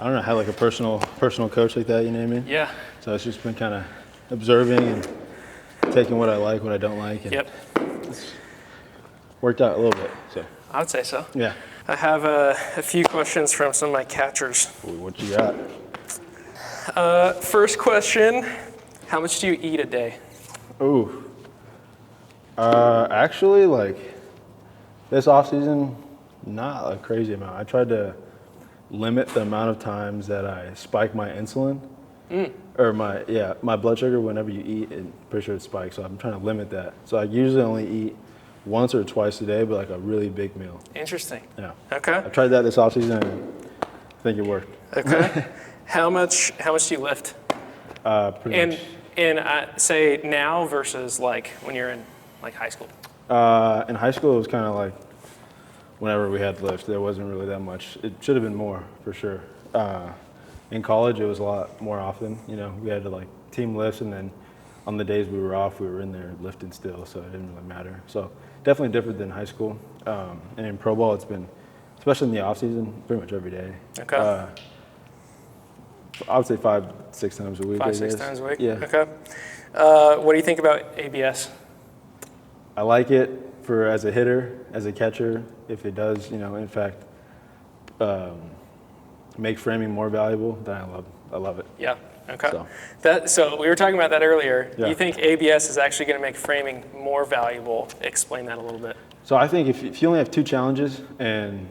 I don't know, had like a personal coach like that, you know what I mean? Yeah. So it's just been kind of observing and taking what I like, what I don't like. And Yep. it's worked out a little bit, so. I would say so. Yeah. I have a few questions from some of my catchers. Ooh, what you got? First question, how much do you eat a day? Ooh. Actually, like, this off-season, not a crazy amount. I tried to limit the amount of times that I spike my insulin. Or my blood sugar whenever you eat, I'm pretty sure it spikes, so I'm trying to limit that. So I usually only eat once or twice a day, but like a really big meal. Interesting. Yeah. Okay. I tried that this offseason and I think it worked. Okay. How much do you lift? Pretty much. Say now versus like when you're in like high school? In high school, it was kind of like whenever we had to lift, there wasn't really that much. It should have been more, for sure. In college, it was a lot more often. You know, we had to like team lifts, and then on the days we were off, we were in there lifting still, so it didn't really matter. So definitely different than high school. And in pro ball, it's been, especially in the off season, pretty much every day. Okay. I would say 5-6 times a week. 5-6 times a week? Yeah. Okay. What do you think about ABS? I like it for as a hitter, as a catcher, if it does, you know, in fact, make framing more valuable, then I love it. Yeah. Okay. So. So we were talking about that earlier. Yeah. You think ABS is actually going to make framing more valuable? Explain that a little bit. So I think if you only have 2 challenges and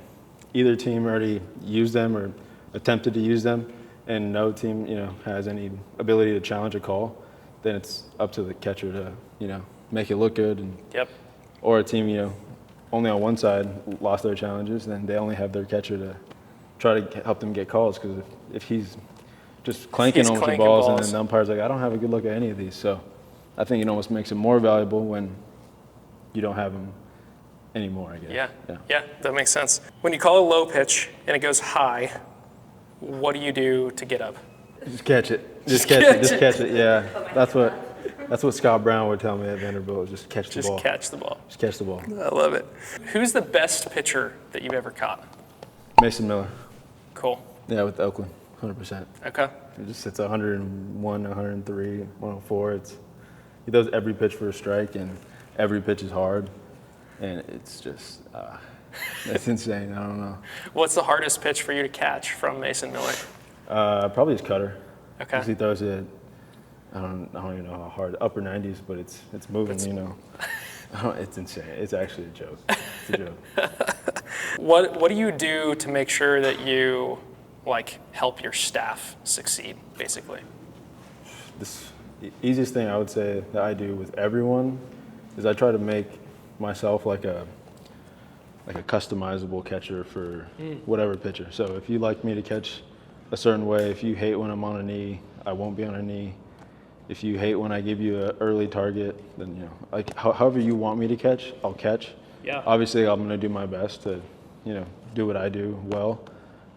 either team already used them or attempted to use them, and no team, you know, has any ability to challenge a call, then it's up to the catcher to, you know, make it look good. And Yep. or a team, you know, only on one side lost their challenges, then they only have their catcher to try to help them get calls. Because if he's just clanking on the balls, and then the umpire's like, I don't have a good look at any of these. So I think it almost makes it more valuable when you don't have them anymore, I guess. Yeah, that makes sense. When you call a low pitch and it goes high, what do you do to get up? Just catch it. Just catch it. Yeah, that's what Scott Brown would tell me at Vanderbilt. Just catch the ball. Just catch the ball. Just catch the ball. I love it. Who's the best pitcher that you've ever caught? Mason Miller. Cool. Yeah, with Oakland, 100%. Okay. It just hits 101, 103, 104. He does every pitch for a strike, and every pitch is hard, and it's just it's insane. I don't know. What's the hardest pitch for you to catch from Mason Miller? Probably his cutter. Okay. Because he throws it. I don't even know how hard, upper 90s, but it's moving. You know, it's insane. It's actually a joke. It's a joke. What do you do to make sure that you like help your staff succeed, basically? The easiest thing I would say that I do with everyone is I try to make myself like a customizable catcher for whatever pitcher. So if you like me to catch a certain way, if you hate when I'm on a knee, I won't be on a knee. If you hate when I give you an early target, then, you know, like however you want me to catch, I'll catch. Yeah. Obviously, I'm going to do my best to, you know, do what I do well,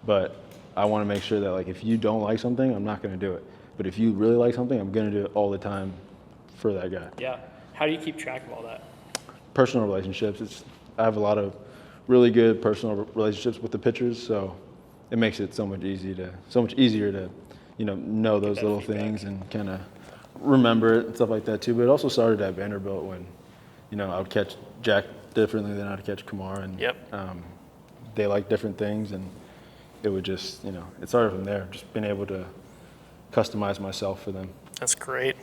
but I want to make sure that, like, if you don't like something, I'm not going to do it. But if you really like something, I'm going to do it all the time for that guy. Yeah. How do you keep track of all that? Personal relationships. I have a lot of really good personal relationships with the pitchers, so it makes it so much easier to, you know those little things and kind of remember it and stuff like that too. But it also started at Vanderbilt when, you know, I would catch Jack differently than I'd catch Kumar, and they like different things, and it would just, you know, it started from there, just being able to customize myself for them. That's great.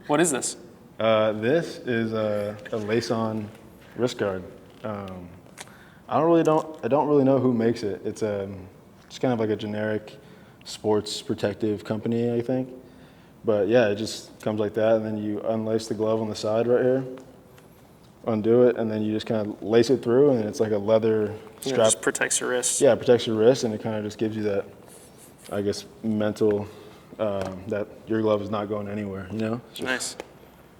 What is this? This is a lace-on wrist guard. I don't really know who makes it. It's kind of like a generic sports protective company, I think. But yeah, it just comes like that, and then you unlace the glove on the side right here, undo it, and then you just kind of lace it through, and it's like a leather strap. It just protects your wrist. Yeah, it protects your wrist, and it kind of just gives you that, I guess, mental that your glove is not going anywhere, you know? Nice.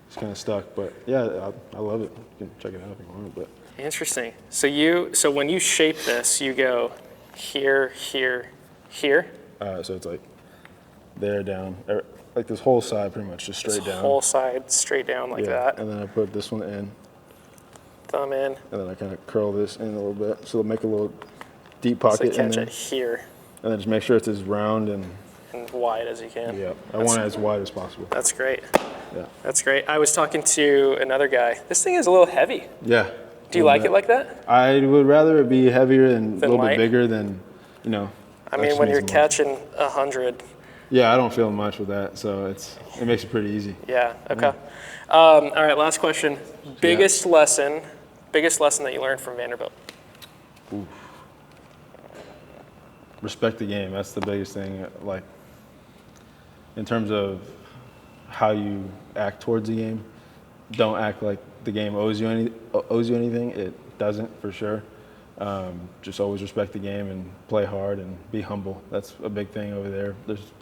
It's kind of stuck, but yeah, I love it. You can check it out if you want. But Interesting. So when you shape this, you go here, here, here. So it's like there, down, like this whole side pretty much just straight down. Whole side straight down like that. And then I put this one in. Thumb in. And then I kind of curl this in a little bit, so it'll make a little deep pocket So in there. catch it here. and then just make sure it's as round and wide as you can. yeah, I want it as wide as possible. That's great. Yeah. That's great. I was talking to another guy. This thing is a little heavy. Yeah. Do you like it like that? I would rather it be heavier and a little light? bit bigger than, you know. I mean, when you're catching 100. Yeah, I don't feel much with that, so it makes it pretty easy. Yeah. Okay. All right. Last question. Biggest lesson that you learned from Vanderbilt. Ooh. Respect the game. That's the biggest thing. Like, in terms of how you act towards the game, don't act like the game owes you anything. It doesn't, for sure. Just always respect the game and play hard and be humble. That's a big thing over there. There's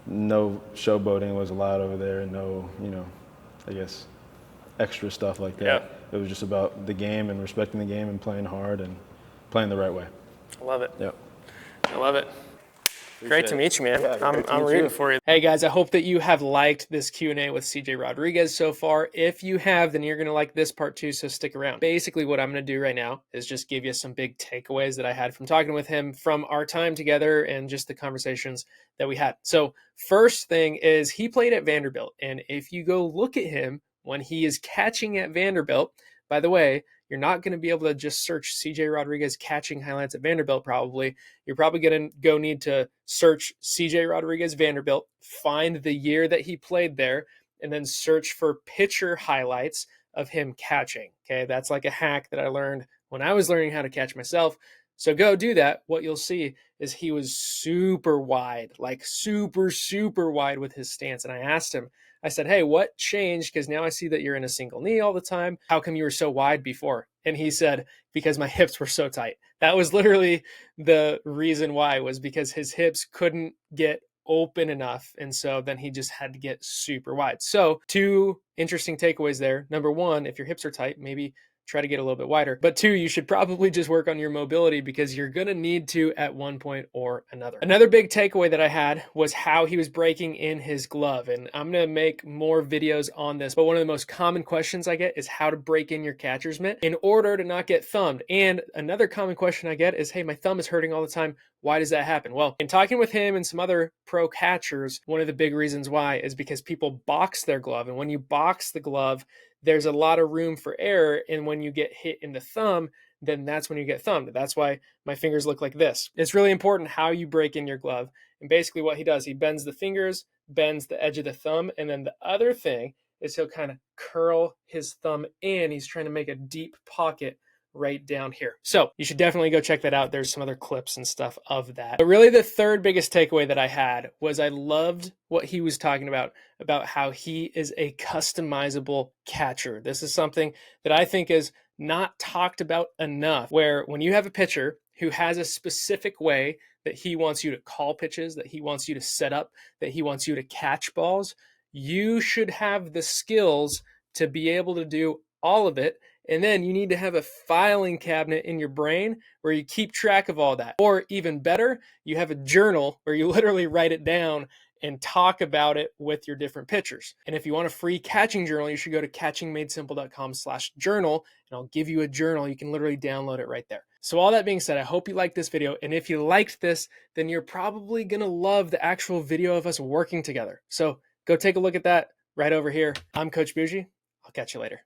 no showboating was allowed over there, and no, I guess, extra stuff like that. Yeah. It was just about the game and respecting the game and playing hard and playing the right way. I love it. Yep. I love it. Great to meet you, man. Yeah, I'm rooting for you. Hey guys, I hope that you have liked this Q&A with CJ Rodriguez so far. If you have, then you're going to like this part too, so stick around. Basically, what I'm going to do right now is just give you some big takeaways that I had from talking with him from our time together and just the conversations that we had. So first thing is he played at Vanderbilt, and if you go look at him when he is catching at Vanderbilt, by the way, you're not going to be able to just search CJ Rodriguez catching highlights at Vanderbilt probably. You're probably going to need to search CJ Rodriguez Vanderbilt, find the year that he played there, and then search for pitcher highlights of him catching. Okay, that's like a hack that I learned when I was learning how to catch myself. So go do that. What you'll see is he was super wide, like super, super wide with his stance. And I asked him, I said, hey, what changed? Because now I see that you're in a single knee all the time. How come you were so wide before? And he said, because my hips were so tight. That was literally the reason why, was because his hips couldn't get open enough. And so then he just had to get super wide. So 2 interesting takeaways there. Number 1, if your hips are tight, maybe try to get a little bit wider. But 2, you should probably just work on your mobility, because you're going to need to at one point or another. Another big takeaway that I had was how he was breaking in his glove. And I'm going to make more videos on this, but one of the most common questions I get is how to break in your catcher's mitt in order to not get thumbed. And another common question I get is, hey, my thumb is hurting all the time. Why does that happen? Well, in talking with him and some other pro catchers, one of the big reasons why is because people box their glove. And when you box the glove, there's a lot of room for error. And when you get hit in the thumb, then that's when you get thumbed. That's why my fingers look like this. It's really important how you break in your glove. And basically what he does, he bends the fingers, bends the edge of the thumb. And then the other thing is he'll kind of curl his thumb in. He's trying to make a deep pocket right down here. So you should definitely go check that out. There's some other clips and stuff of that. But really the third biggest takeaway that I had was I loved what he was talking about how he is a customizable catcher. This is something that I think is not talked about enough, where when you have a pitcher who has a specific way that he wants you to call pitches, that he wants you to set up, that he wants you to catch balls, you should have the skills to be able to do all of it. And then you need to have a filing cabinet in your brain where you keep track of all that. Or even better, you have a journal where you literally write it down and talk about it with your different pitchers. And if you want a free catching journal, you should go to catchingmadesimple.com/journal, and I'll give you a journal. You can literally download it right there. So all that being said, I hope you liked this video. And if you liked this, then you're probably going to love the actual video of us working together. So go take a look at that right over here. I'm Coach Bougie. I'll catch you later.